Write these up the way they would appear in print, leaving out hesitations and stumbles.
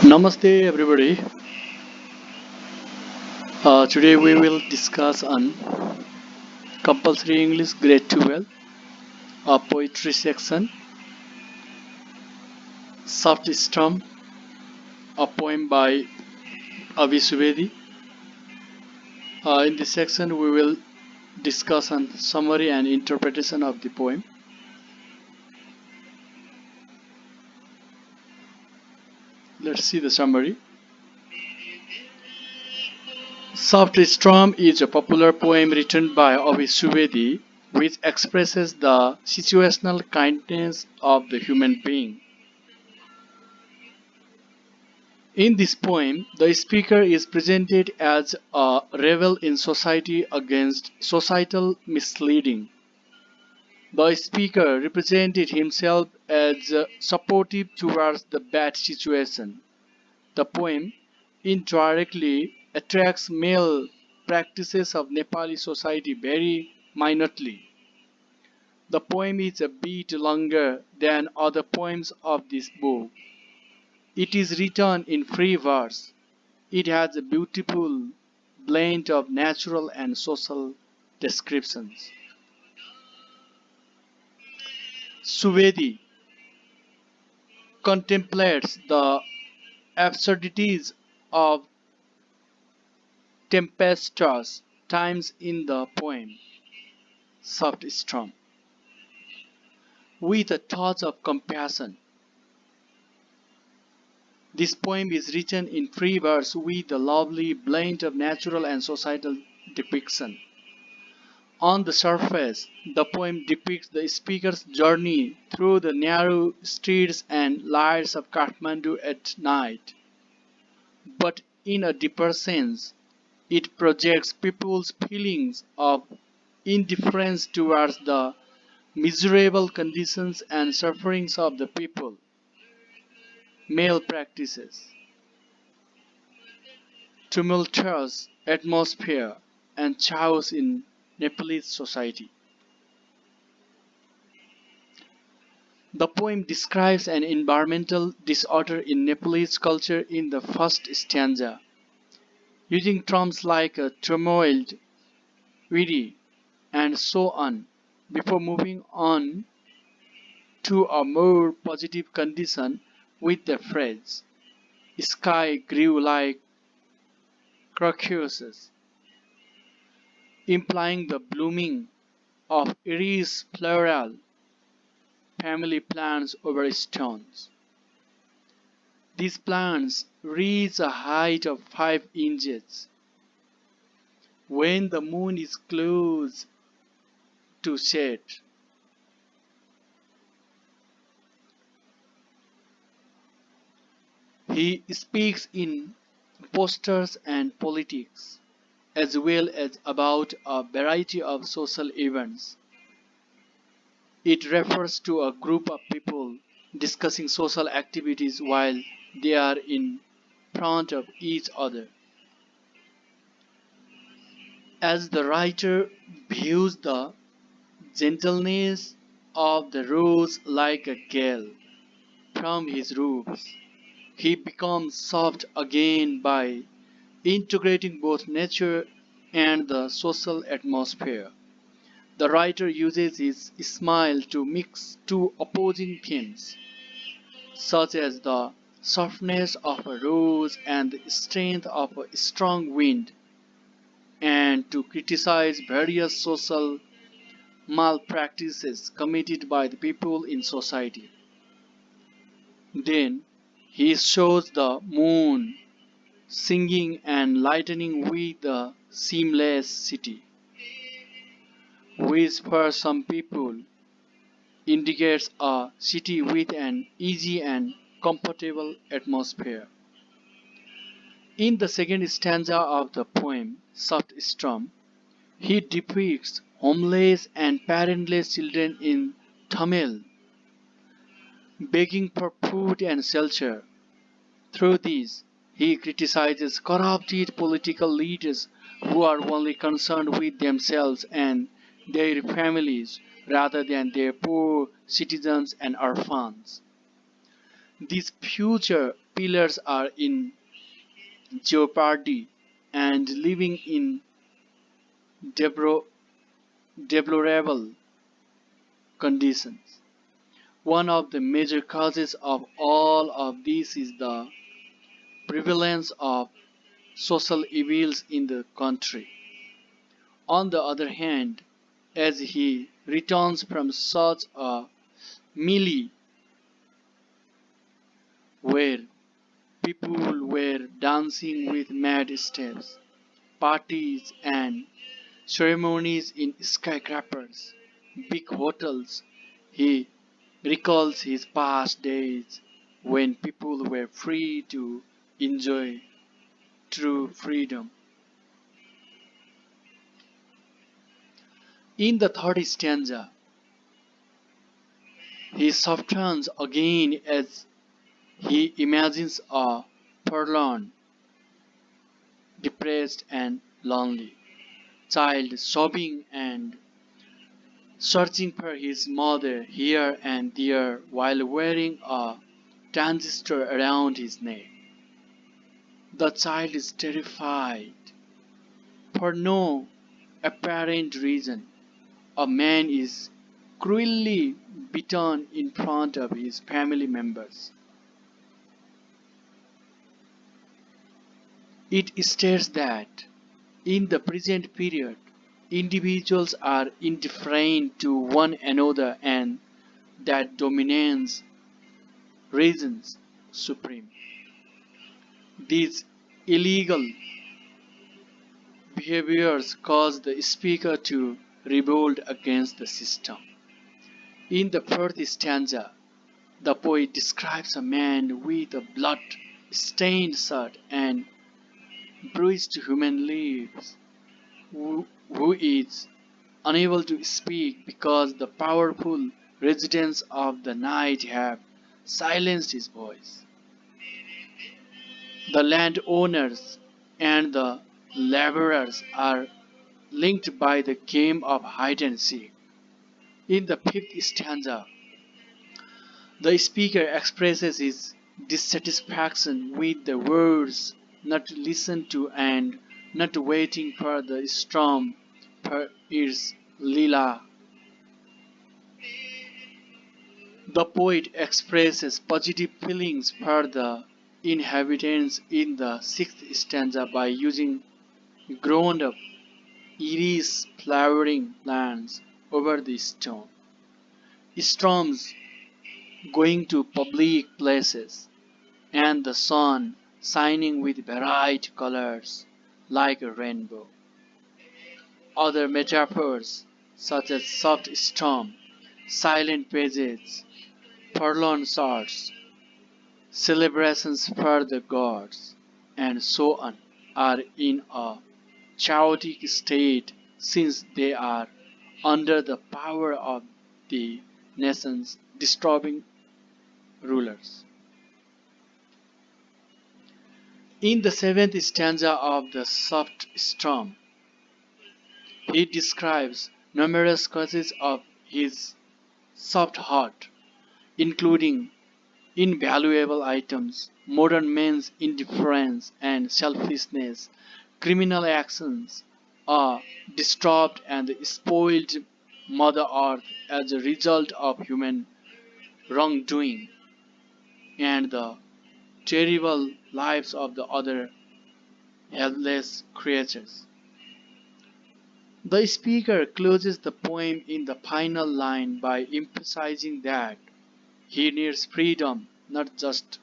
Namaste everybody. Today we will discuss on compulsory English grade 12, a poetry section, soft storm, a poem by Avi Subedi. In this section we will discuss on summary and interpretation of the poem. Let's see the summary. Soft Storm is a popular poem written by Avi Subedi which expresses the situational kindness of the human being. In this poem, the speaker is presented as a rebel in society against societal misleading. The speaker represented himself as supportive towards the bad situation. The poem indirectly attracts male practices of Nepali society very minutely. The poem is a bit longer than other poems of this book. It is written in free verse. It has a beautiful blend of natural and social descriptions. Subedi contemplates the absurdities of tempestuous times in the poem Soft Storm with a touch of compassion. This poem is written in free verse with a lovely blend of natural and societal depiction. On the surface, the poem depicts the speaker's journey through the narrow streets and lights of Kathmandu at night. But in a deeper sense, it projects people's feelings of indifference towards the miserable conditions and sufferings of the people. Male practices, tumultuous atmosphere, and chaos in Nepalese society. The poem describes an environmental disorder in Nepalese culture in the first stanza, using terms like turmoil, weedy, and so on, before moving on to a more positive condition with the phrase, sky grew like crocuses, implying the blooming of iris floral family plants over stones. These plants reach a height of 5 inches. When the moon is close to set, he speaks in posters and politics, as well as about a variety of social events. It refers to a group of people discussing social activities while they are in front of each other. As the writer views the gentleness of the rose like a gale from his roofs, he becomes soft again by integrating both nature and the social atmosphere. The writer uses his smile to mix two opposing themes, such as the softness of a rose and the strength of a strong wind, and to criticize various social malpractices committed by the people in society. Then he shows the moon singing and lightening with the seamless city, which for some people indicates a city with an easy and comfortable atmosphere. In the second stanza of the poem, Soft Storm, he depicts homeless and parentless children in Tamil begging for food and shelter. Through this, he criticizes corrupted political leaders who are only concerned with themselves and their families rather than their poor citizens and orphans. These future pillars are in jeopardy and living in depro- deplorable conditions. One of the major causes of all of this is the prevalence of social evils in the country. On the other hand, as he returns from such a melee where people were dancing with mad steps, parties and ceremonies in skyscrapers, big hotels, he recalls his past days when people were free to enjoy true freedom. In the third stanza, he softens again as he imagines a forlorn, depressed, and lonely child sobbing and searching for his mother here and there while wearing a transistor around his neck. The child is terrified for no apparent reason. A man is cruelly beaten in front of his family members. It states that in the present period, individuals are indifferent to one another and that dominance reigns supreme. These illegal behaviors cause the speaker to revolt against the system. In the fourth stanza, the poet describes a man with a blood-stained shirt and bruised human lips who is unable to speak because the powerful residents of the night have silenced his voice. The landowners and the laborers are linked by the game of hide and seek. In the fifth stanza, the speaker expresses his dissatisfaction with the words not listened to and not waiting for the storm for its lila. The poet expresses positive feelings for the inhabitants in the sixth stanza by using grown up iris flowering plants over the stone. Storms going to public places and the sun shining with bright colors like a rainbow. Other metaphors such as soft storm, silent pages, forlorn swords, celebrations for the gods, and so on are in a chaotic state since they are under the power of the nation's disturbing rulers. In the seventh stanza of the soft storm, he describes numerous causes of his soft heart, including invaluable items, modern men's indifference and selfishness, criminal actions, a disturbed and spoiled Mother Earth as a result of human wrongdoing, and the terrible lives of the other helpless creatures. The speaker closes the poem in the final line by emphasizing that he needs freedom not just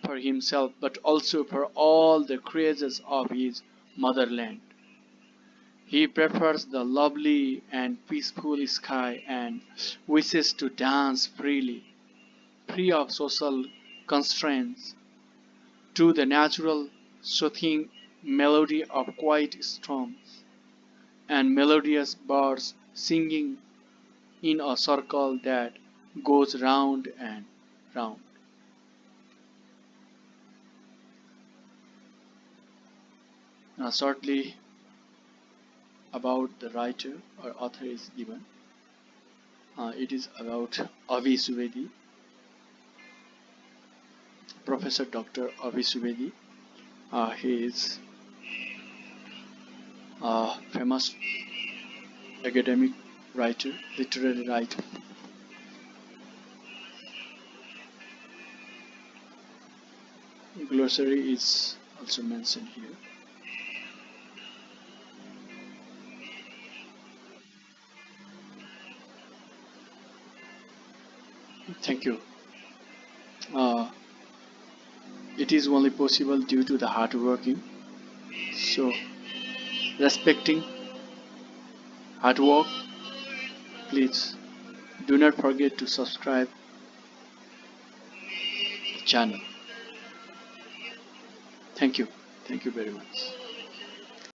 for himself but also for all the creatures of his motherland. He prefers the lovely and peaceful sky and wishes to dance freely, free of social constraints, to the natural soothing melody of quiet storms and melodious birds singing in a circle that goes round and round. Now, shortly about the writer or author is given. It is about Avi Subedi. Professor Dr. Avi Subedi. He is a famous academic writer, literary writer. Glossary is also mentioned here. Thank you. Uh, it is only possible due to the hard working. So, respecting hard work, please do not forget to subscribe the channel. Thank you. Thank you very much.